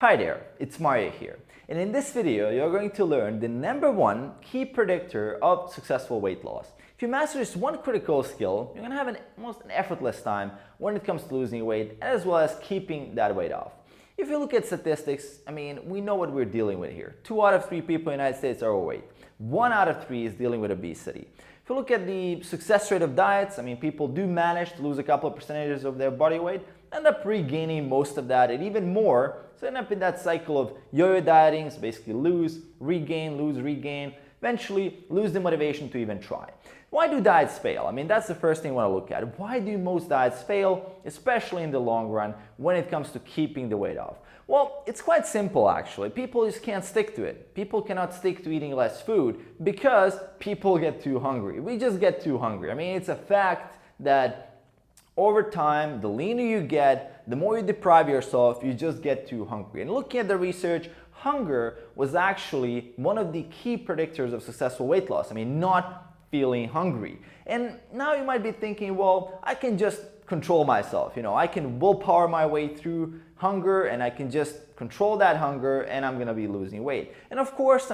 Hi there, it's Mario here, and in this video you're going to learn the #1 key predictor of successful weight loss. If you master this one critical skill, you're going to have almost an effortless time when it comes to losing weight as well as keeping that weight off. If you look at statistics, we know what we're dealing with here. 2 out of 3 people in the United States are overweight. 1 out of 3 is dealing with obesity. If you look at the success rate of diets, people do manage to lose a couple of percentages of their body weight, end up regaining most of that and even more. So end up in that cycle of yo-yo dieting, so basically lose, regain, eventually lose the motivation to even try. Why do diets fail? That's the first thing I want to look at. Why do most diets fail, especially in the long run when it comes to keeping the weight off? Well, it's quite simple actually. People just can't stick to it. People cannot stick to eating less food because people get too hungry. We just get too hungry. It's a fact that over time, the leaner you get, the more you deprive yourself, you just get too hungry. And looking at the research, hunger was actually one of the key predictors of successful weight loss. Not feeling hungry. And now you might be thinking, well, I can just control myself. I can willpower my way through hunger and I can just control that hunger and I'm going to be losing weight. And of course,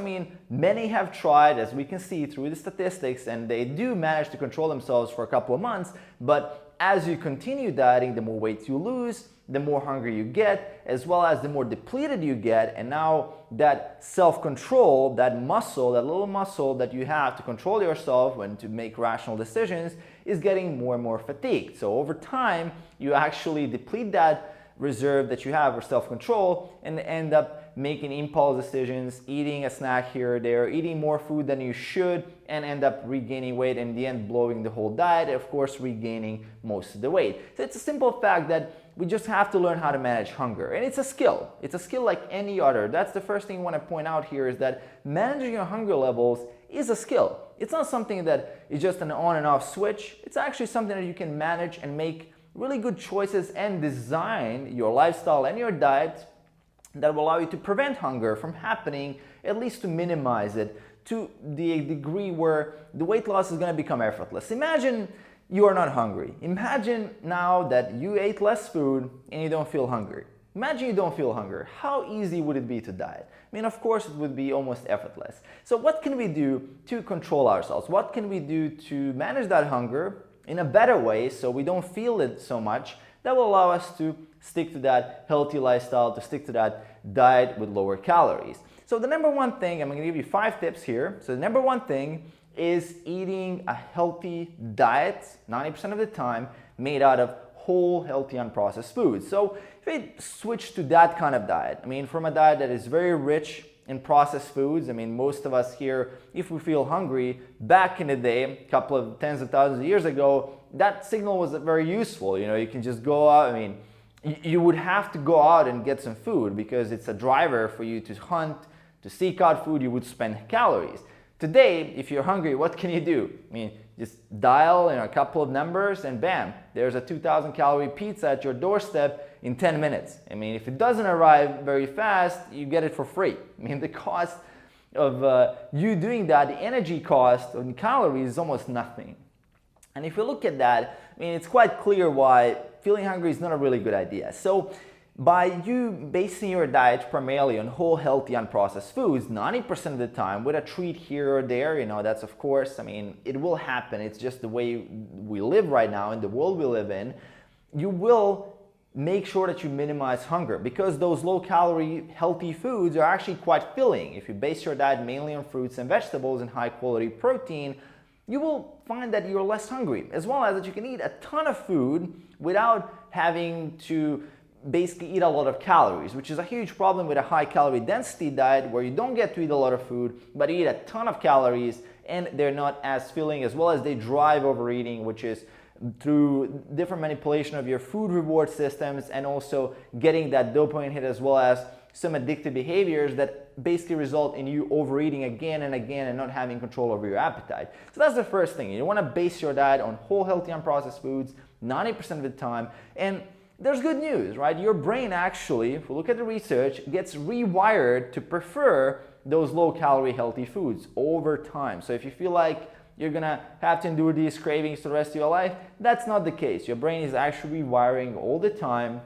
many have tried, as we can see through the statistics, and they do manage to control themselves for a couple of months, but as you continue dieting, the more weight you lose, the more hungry you get, as well as the more depleted you get, and now that self-control, that muscle, that little muscle that you have to control yourself and to make rational decisions is getting more and more fatigued. So over time, you actually deplete that reserve that you have for self-control and end up making impulse decisions, eating a snack here or there, eating more food than you should, and end up regaining weight and in the end blowing the whole diet, and of course regaining most of the weight. So it's a simple fact that we just have to learn how to manage hunger, and it's a skill. It's a skill like any other. That's the first thing I want to point out here, is that managing your hunger levels is a skill. It's not something that is just an on and off switch. It's actually something that you can manage and make really good choices and design your lifestyle and your diet that will allow you to prevent hunger from happening, at least to minimize it to the degree where the weight loss is going to become effortless. Imagine you are not hungry. Imagine now that you ate less food and you don't feel hungry. Imagine you don't feel hunger. How easy would it be to diet? Of course it would be almost effortless. So what can we do to control ourselves? What can we do to manage that hunger in a better way so we don't feel it so much, that will allow us to stick to that healthy lifestyle, to stick to that diet with lower calories? So the #1 thing, I'm going to give you 5 tips here. So the #1 thing is eating a healthy diet 90% of the time made out of whole, healthy, unprocessed foods. So if we switch to that kind of diet, from a diet that is very rich in processed foods, most of us here, if we feel hungry, back in the day, a couple of tens of thousands of years ago, that signal was very useful. You can just go out, you would have to go out and get some food because it's a driver for you to hunt, to seek out food. You would spend calories. Today, if you're hungry, what can you do? Just dial a couple of numbers and bam, there's a 2,000 calorie pizza at your doorstep in 10 minutes. If it doesn't arrive very fast, you get it for free. The cost of you doing that, the energy cost of calories is almost nothing. And if you look at that, it's quite clear why feeling hungry is not a really good idea. So by you basing your diet primarily on whole, healthy, unprocessed foods 90% of the time, with a treat here or there, that's of course, it will happen. It's just the way we live right now in the world we live in. You will make sure that you minimize hunger because those low-calorie, healthy foods are actually quite filling. If you base your diet mainly on fruits and vegetables and high-quality protein, you will find that you're less hungry, as well as that you can eat a ton of food without having to basically eat a lot of calories, which is a huge problem with a high calorie density diet where you don't get to eat a lot of food, but you eat a ton of calories and they're not as filling, as well as they drive overeating, which is through different manipulation of your food reward systems and also getting that dopamine hit, as well as some addictive behaviors that basically result in you overeating again and again and not having control over your appetite. So that's the first thing. You want to base your diet on whole, healthy, unprocessed foods 90% of the time. And there's good news, right? Your brain actually, if we look at the research, gets rewired to prefer those low-calorie, healthy foods over time. So if you feel like you're gonna have to endure these cravings for the rest of your life, that's not the case. Your brain is actually rewiring all the time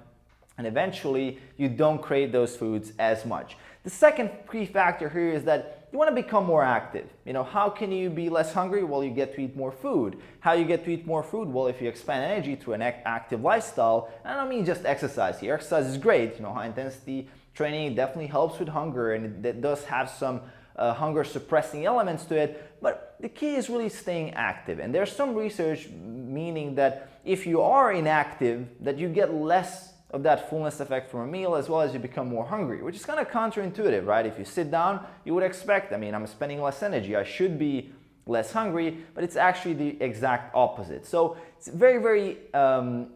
and eventually you don't crave those foods as much. The second key factor here is that you want to become more active. How can you be less hungry? Well, you get to eat more food. How you get to eat more food? Well, if you expand energy through an active lifestyle, and I don't mean just exercise here. Exercise is great. High intensity training definitely helps with hunger, and it does have some hunger suppressing elements to it, but the key is really staying active. And there's some research meaning that if you are inactive, that you get less of that fullness effect from a meal, as well as you become more hungry, which is kind of counterintuitive, right? If you sit down, you would expect, I'm spending less energy, I should be less hungry, but it's actually the exact opposite. So it's very, very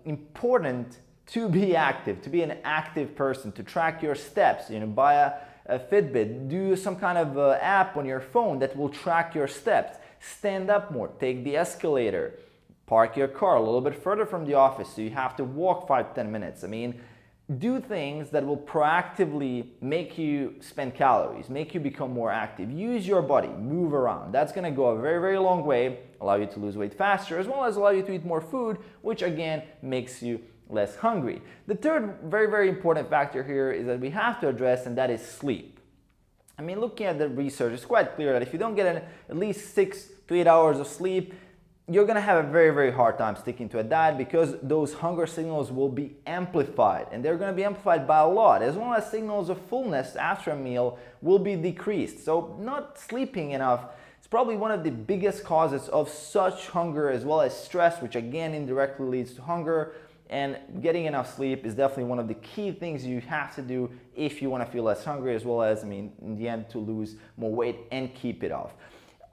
important to be active, to be an active person, to track your steps, buy a Fitbit, do some kind of app on your phone that will track your steps, stand up more, take the escalator, park your car a little bit further from the office so you have to walk 5-10 minutes. Do things that will proactively make you spend calories, make you become more active. Use your body, move around. That's gonna go a very, very long way, allow you to lose weight faster, as well as allow you to eat more food, which again makes you less hungry. The third very, very important factor here is that we have to address, and that is sleep. Looking at the research, it's quite clear that if you don't get at least 6 to 8 hours of sleep, you're gonna have a very, very hard time sticking to a diet, because those hunger signals will be amplified, and they're gonna be amplified by a lot, as well as signals of fullness after a meal will be decreased. So not sleeping enough is probably one of the biggest causes of such hunger, as well as stress, which again indirectly leads to hunger. And getting enough sleep is definitely one of the key things you have to do if you want to feel less hungry, as well as, in the end, to lose more weight and keep it off.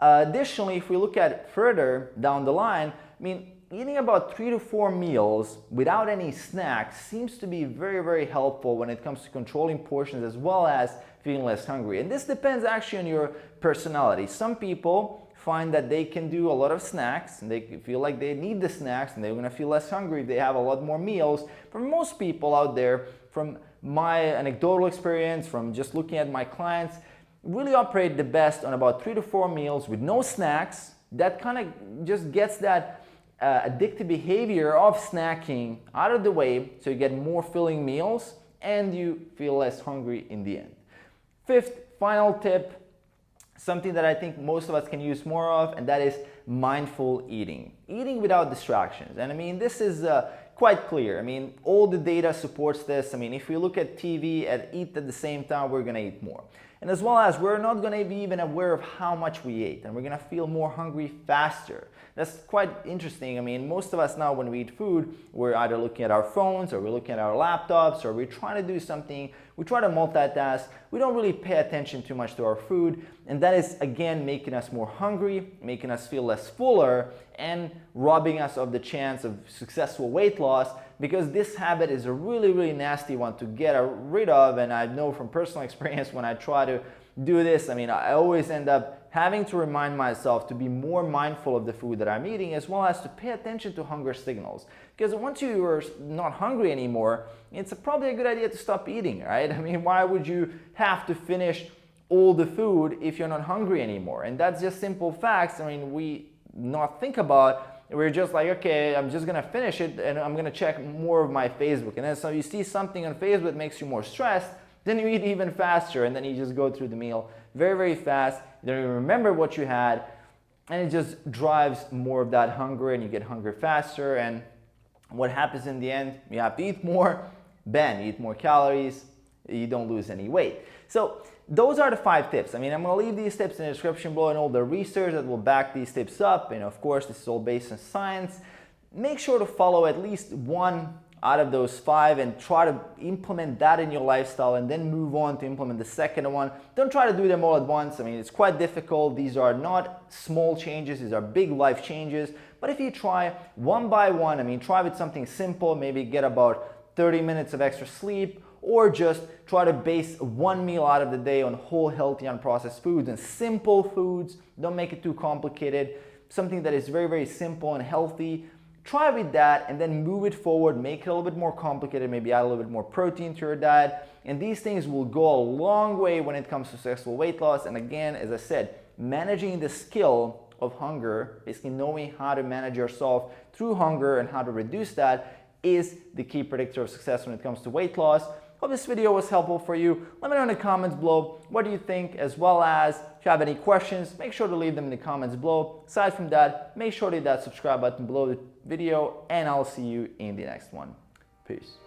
Additionally, if we look at further down the line, eating about 3 to 4 meals without any snacks seems to be very, very helpful when it comes to controlling portions, as well as feeling less hungry. And this depends actually on your personality. Some people find that they can do a lot of snacks, and they feel like they need the snacks, and they're going to feel less hungry if they have a lot more meals. For most people out there, from my anecdotal experience, from just looking at my clients, really operate the best on about 3 to 4 meals with no snacks. That kind of just gets that addictive behavior of snacking out of the way, so you get more filling meals and you feel less hungry in the end. Fifth, final tip, something that I think most of us can use more of, and that is mindful eating. Eating without distractions. And this is quite clear. All the data supports this. If we look at TV and eat at the same time, we're gonna eat more. And as well as we're not gonna be even aware of how much we ate, and we're gonna feel more hungry faster. That's quite interesting. Most of us now, when we eat food, we're either looking at our phones, or we're looking at our laptops, or we're trying to do something. We try to multitask. We don't really pay attention too much to our food, and that is again making us more hungry, making us feel less fuller, and robbing us of the chance of successful weight loss, because this habit is a really, really nasty one to get rid of. And I know from personal experience, when I try to do this, I always end up having to remind myself to be more mindful of the food that I'm eating, as well as to pay attention to hunger signals. Because once you are not hungry anymore, it's probably a good idea to stop eating, right? Why would you have to finish all the food if you're not hungry anymore? And that's just simple facts. We not think about. We're just like, okay, I'm just gonna finish it, and I'm gonna check more of my Facebook. And then so you see something on Facebook that makes you more stressed, then you eat even faster, and then you just go through the meal very, very fast. You don't even remember what you had, and it just drives more of that hunger, and you get hungry faster. And what happens in the end? You have to eat more, bam, you eat more calories, you don't lose any weight. So those are the 5 tips. I'm going to leave these tips in the description below, and all the research that will back these tips up. And of course, this is all based on science. Make sure to follow at least one out of those 5 and try to implement that in your lifestyle, and then move on to implement the second one. Don't try to do them all at once. It's quite difficult. These are not small changes. These are big life changes. But if you try one by one, try with something simple, maybe get about 30 minutes of extra sleep, or just try to base one meal out of the day on whole, healthy, unprocessed foods and simple foods. Don't make it too complicated. Something that is very, very simple and healthy. Try with that, and then move it forward, make it a little bit more complicated, maybe add a little bit more protein to your diet. And these things will go a long way when it comes to successful weight loss. And again, as I said, managing the skill of hunger, basically knowing how to manage yourself through hunger and how to reduce that, is the key predictor of success when it comes to weight loss. Hope this video was helpful for you. Let me know in the comments below what do you think, as well as if you have any questions, make sure to leave them in the comments below. Aside from that, make sure to hit that subscribe button below the video, and I'll see you in the next one. Peace.